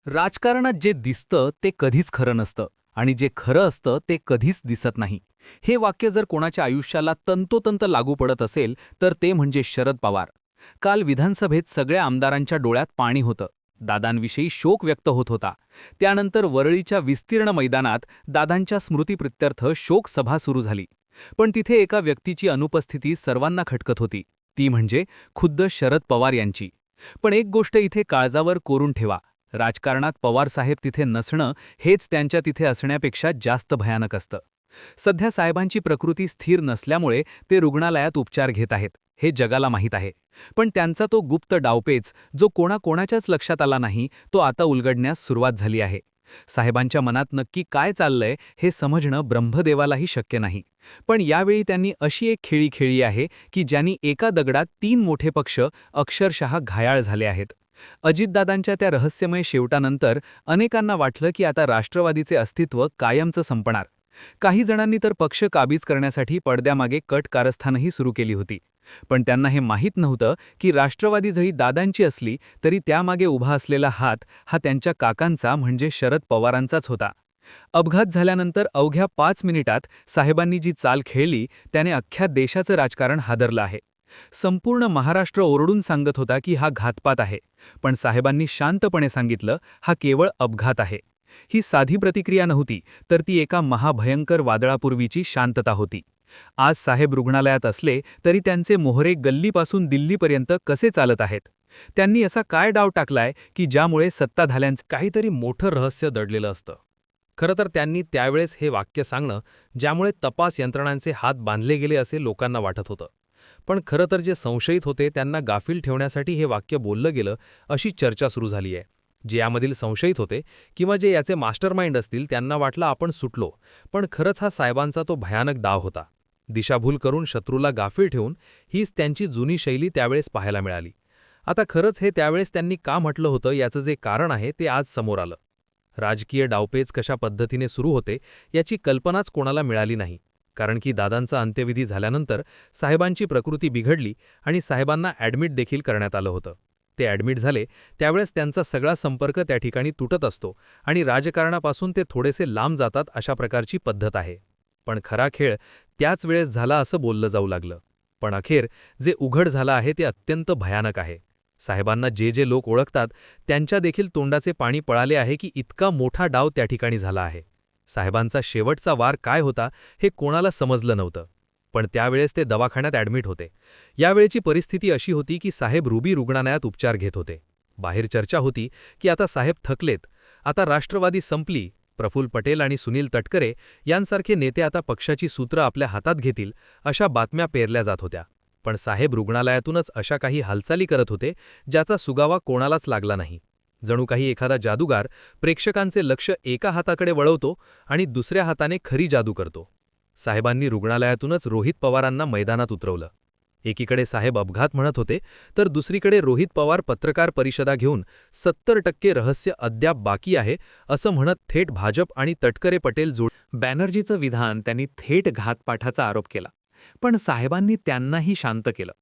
राजकारणात जे दिसतं ते कधीच खरं नसतं आणि जे खरं असतं ते कधीच दिसत नाही. हे वाक्य जर कोणाच्या आयुष्याला तंतोतंत लागू पडत असेल तर ते म्हणजे शरद पवार. काल विधानसभेत सगळ्या आमदारांच्या डोळ्यात पाणी होतं. दादांविषयी शोक व्यक्त होत होता. त्यानंतर वरळीच्या विस्तीर्ण मैदानात दादांच्या स्मृतीप्रित्यर्थ शोक सभा सुरू झाली. पण तिथे एका व्यक्तीची अनुपस्थिती सर्वांना खटकत होती. ती म्हणजे खुद्द शरद पवार यांची. पण एक गोष्ट इथे काळजावर कोरून ठेवा. राजकारणात पवारसाहेब तिथे नसणं हेच त्यांच्या तिथे असण्यापेक्षा जास्त भयानक असतं. सध्या साहेबांची प्रकृती स्थिर नसल्यामुळे ते रुग्णालयात उपचार घेत आहेत, हे जगाला माहीत आहे. पण त्यांचा तो गुप्त डावपेच जो कोणाकोणाच्याच लक्षात आला नाही, तो आता उलगडण्यास सुरुवात झाली आहे. साहेबांच्या मनात नक्की काय चाललंय हे समजणं ब्रह्मदेवालाही शक्य नाही. पण यावेळी त्यांनी अशी एक खेळी खेळली आहे की ज्यांनी एका दगडात 3 मोठे पक्ष अक्षरशः घायाळ झाले आहेत. अजितदादांच्या त्या रहस्यमय शेवटानंतर अनेकांना वाटलं की आता राष्ट्रवादीचे अस्तित्व कायमचं संपणार. काही जणांनी तर पक्ष काबीज करण्यासाठी पडद्यामागे कट कारस्थानही सुरू केली होती. पण त्यांना हे माहीत नव्हतं की राष्ट्रवादी जरी दादांची असली तरी त्यामागे उभा असलेला हात हा त्यांच्या काकांचा म्हणजे शरद पवारांचाच होता. अपघात झाल्यानंतर अवघ्या 5 मिनिटात साहेबांनी जी चाल खेळली त्याने अख्ख्या देशाचं राजकारण हादरलं आहे. संपूर्ण महाराष्ट्र ओरडून सांगत होता की हा घातपात आहे. पण साहेबांनी शांतपणे सांगितलं, हा केवळ अपघात आहे. ही साधी प्रतिक्रिया नव्हती, तर ती एका महाभयंकर वादळापूर्वीची शांतता होती. आज साहेब रुग्णालयात असले तरी त्यांचे मोहरे गल्लीपासून दिल्लीपर्यंत कसे चालत आहेत? त्यांनी असा काय डाव टाकलाय की ज्यामुळे सत्ताधाऱ्यांचं काहीतरी मोठं रहस्य दडलेलं असतं. खरं तर त्यांनी त्यावेळेस हे वाक्य सांगणं ज्यामुळे तपास यंत्रणांचे हात बांधले गेले असे लोकांना वाटत होतं. पण खरं तर जे संशयित होते त्यांना गाफील ठेवण्यासाठी हे वाक्य बोललं गेलं अशी चर्चा सुरू झाली आहे. जे यामधील संशयित होते किंवा जे याचे मास्टरमाइंड असतील त्यांना वाटलं आपण सुटलो, पण खरंच हा साहेबांचा तो भयानक डाव होता. दिशाभूल करून शत्रूला गाफील ठेवून हीच त्यांची जुनी शैली त्यावेळेस पाहायला मिळाली. आता खरंच हे त्यावेळेस त्यांनी का म्हटलं होतं याचं जे कारण आहे ते आज समोर आलं. राजकीय डावपेच कशा पद्धतीने सुरू होते याची कल्पनाच कोणाला मिळाली नाही. कारण की दादांचा अंत्यविधी झाल्यानंतर साहेबांची प्रकृती बिघडली आणि साहेबांना ॲडमिट देखील करण्यात आलं होतं. ते ॲडमिट झाले त्यावेळेस त्यांचा सगळा संपर्क त्या ठिकाणी तुटत असतो आणि राजकारणापासून ते थोडेसे लांब जातात अशा प्रकारची पद्धत आहे. पण खरा खेळ त्याच वेळेस झाला असं बोललं जाऊ लागलं. पण अखेर जे उघड झालं आहे ते अत्यंत भयानक आहे. साहेबांना जे जे लोक ओळखतात त्यांच्या देखील तोंडाचे पाणी पळाले आहे की इतका मोठा डाव त्या ठिकाणी झाला आहे. साहेबांचा शेवटचा वार काय होता हे कोणाला समजलं नव्हतं. पण त्यावेळेस ते दवाखान्यात ॲडमिट होते. यावेळेची परिस्थिती अशी होती की साहेब रुबी रुग्णालयात उपचार घेत होते. बाहेर चर्चा होती की आता साहेब थकलेत, आता राष्ट्रवादी संपली, प्रफुल्ल पटेल आणि सुनील तटकरे यांसारखे नेते आता पक्षाची सूत्र आपल्या हातात घेतील अशा बातम्या पेरल्या जात होत्या. पण साहेब रुग्णालयातूनच अशा काही हालचाली करत होते ज्याचा सुगावा कोणालाच लागला नाही. जणू काही एखादा जादूगार प्रेक्षकांचे लक्ष एका हाताकडे वळवतो आणि दुसऱ्या हाताने खरी जादू करतो. साहेबांनी रुग्णालयातूनच रोहित पवारांना मैदानात उतरवलं. एकीकडे साहेब अपघात म्हणत होते तर दुसरीकडे रोहित पवार पत्रकार परिषदा घेऊन 70% रहस्य अद्याप बाकी आहे असं म्हणत थेट भाजप आणि तटकरे पटेल जोड. बॅनर्जीचं विधान त्यांनी थेट घातपाठाचा आरोप केला. पण साहेबांनी त्यांनाही शांत केलं.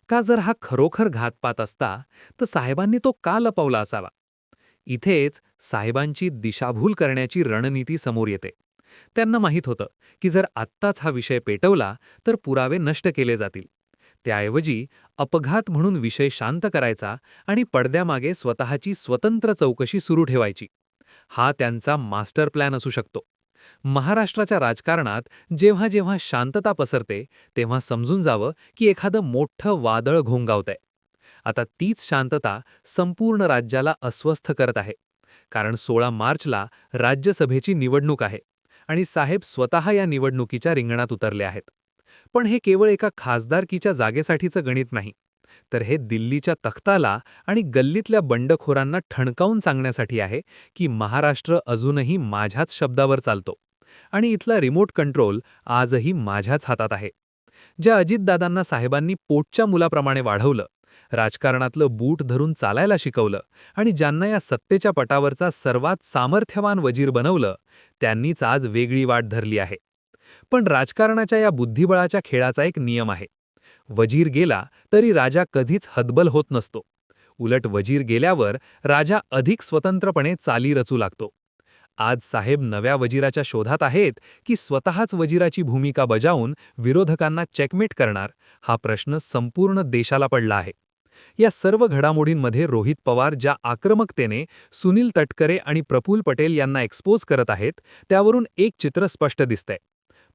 का जर हा खरोखर घातपात असता तर साहेबांनी तो का लपवला असावा? इथेच साहेबांची दिशाभूल करण्याची रणनीती समोर येते. त्यांना माहीत होतं की जर आत्ताच हा विषय पेटवला तर पुरावे नष्ट केले जातील. त्याऐवजी अपघात म्हणून विषय शांत करायचा आणि पडद्यामागे स्वतःची स्वतंत्र चौकशी सुरू ठेवायची. हा त्यांचा मास्टर प्लॅन असू शकतो. महाराष्ट्राच्या राजकारणात जेव्हा जेव्हा शांतता पसरते तेव्हा समजून जावं की एखादं मोठं वादळ घोंगावतंय. आता तीच शांतता संपूर्ण राज्याला अस्वस्थ करत आहे. कारण 16 मार्चला राज्यसभेची निवडणूक आहे आणि साहेब स्वतः या निवडणुकीच्या रिंगणात उतरले आहेत. पण हे केवळ एका खासदारकीच्या जागेसाठीचं गणित नाही, तर हे दिल्लीच्या तख्ताला आणि गल्लीतल्या बंडखोरांना ठणकावून सांगण्यासाठी आहे की महाराष्ट्र अजूनही माझ्याच शब्दावर चालतो आणि इथला रिमोट कंट्रोल आजही माझ्याच हातात आहे. ज्या अजितदादांना साहेबांनी पोटच्या मुलाप्रमाणे वाढवलं, राजकारणातलं बूट धरून चालायला शिकवलं आणि ज्यांना या सत्तेच्या पटावरचा सर्वात सामर्थ्यवान वजीर बनवलं, त्यांनीच आज वेगळी वाट धरली आहे. पण राजकारणाच्या या बुद्धिबळाच्या खेळाचा एक नियम आहे. वजीर गेला तरी राजा कधीच हतबल होत नसतो. उलट वजीर गेल्यावर राजा अधिक स्वतंत्रपणे चाली रचू लागतो. आज साहेब नव्या वजीराच्या शोधात आहेत की स्वतःच वजीराची भूमिका बजावून विरोधकांना चेकमेट करणार, हा प्रश्न संपूर्ण देशाला पडला आहे. या सर्व घडामोडींमध्ये रोहित पवार ज्या आक्रमकतेने सुनील तटकरे आणि प्रफुल्ल पटेल यांना एक्सपोज करत आहेत, त्यावरून एक चित्र स्पष्ट दिसतंय.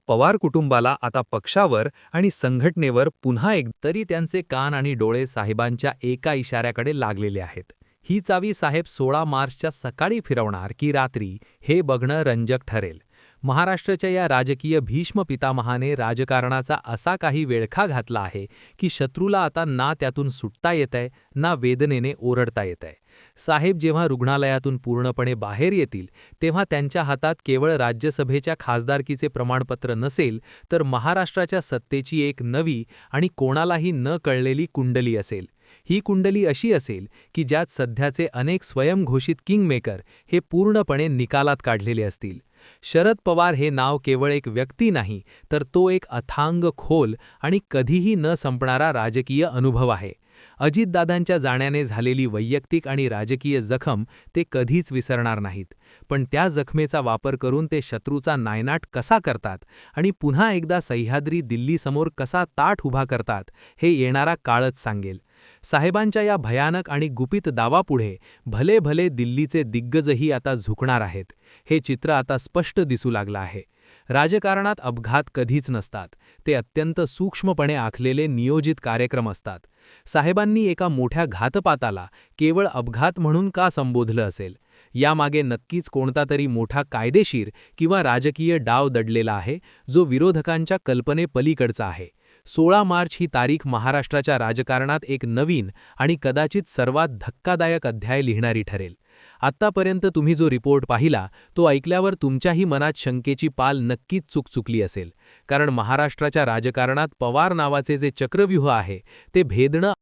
पवार कुटुंबाला आता पक्षावर आणि संघटनेवर पुन्हा एक तरी त्यांचे कान आणि डोळे साहेबांच्या एका इशाऱ्याकडे लागलेले आहेत. ही चावी साहेब 16 मार्चच्या सकाळी फिरवणार की रात्री, हे बघणं रंजक ठरेल. महाराष्ट्राच्या या राजकीय भीष्म पितामहाने राजकारणाचा असा काही वेळखा घातला आहे की शत्रूला आता ना त्यातून सुटता येतंय ना वेदनेने ओरडता येतंय. साहेब जेव्हा रुग्णालयातून पूर्णपणे बाहेर येतील तेव्हा त्यांच्या हातात केवळ राज्यसभेच्या खासदारकीचे प्रमाणपत्र नसेल, तर महाराष्ट्राच्या सत्तेची एक नवी आणि कोणालाही न कळलेली कुंडली असेल. ही कुंडली अशी असेल की ज्यात सध्याचे अनेक स्वयंघोषित किंगमेकर हे पूर्णपणे निकालात काढलेले असतील. शरद पवार हे नाव केवळ एक व्यक्ती नाही, तर तो एक अथांग खोल आणि कधीही न संपणारा राजकीय अनुभव आहे. अजितदादांच्या जाण्याने झालेली वैयक्तिक आणि राजकीय जखम ते कधीच विसरणार नाहीत. पण त्या जखमेचा वापर करून ते शत्रूचा नायनाट कसा करतात आणि पुन्हा एकदा सह्याद्री दिल्लीसमोर कसा ताठ उभा करतात, हे येणारा काळच सांगेल. साहेबांच्या या भयानक आणि गुपित दावापुढे भले भले दिल्लीचे दिग्गजही आता झुकणार आहेत. हे चित्र आता स्पष्ट दिसू लागलं आहे. राजकारणात अपघात कधीच नसतात, ते अत्यंत सूक्ष्मपणे आखलेले नियोजित कार्यक्रम असतात. साहेबांनी एका मोठ्या घातपाताला केवळ अपघात म्हणून का संबोधलं असेल? यामागे नक्कीच कोणता तरी मोठा कायदेशीर किंवा राजकीय डाव दडलेला आहे, जो विरोधकांच्या कल्पनेपलीकडचा आहे. 16 मार्च ही तारीख महाराष्ट्राच्या राजकारणात एक नवीन आणि कदाचित सर्वात धक्कादायक अध्याय लिहिणारी ठरेल. आत्तापर्यंत तुम्ही जो रिपोर्ट पाहिला तो ऐकल्यावर तुमच्याही मनात शंकेची पाल नक्कीच चुकचुकली असेल. कारण महाराष्ट्राच्या राजकारणात पवार नावाचे जे चक्रव्यूह आहे ते भेदणं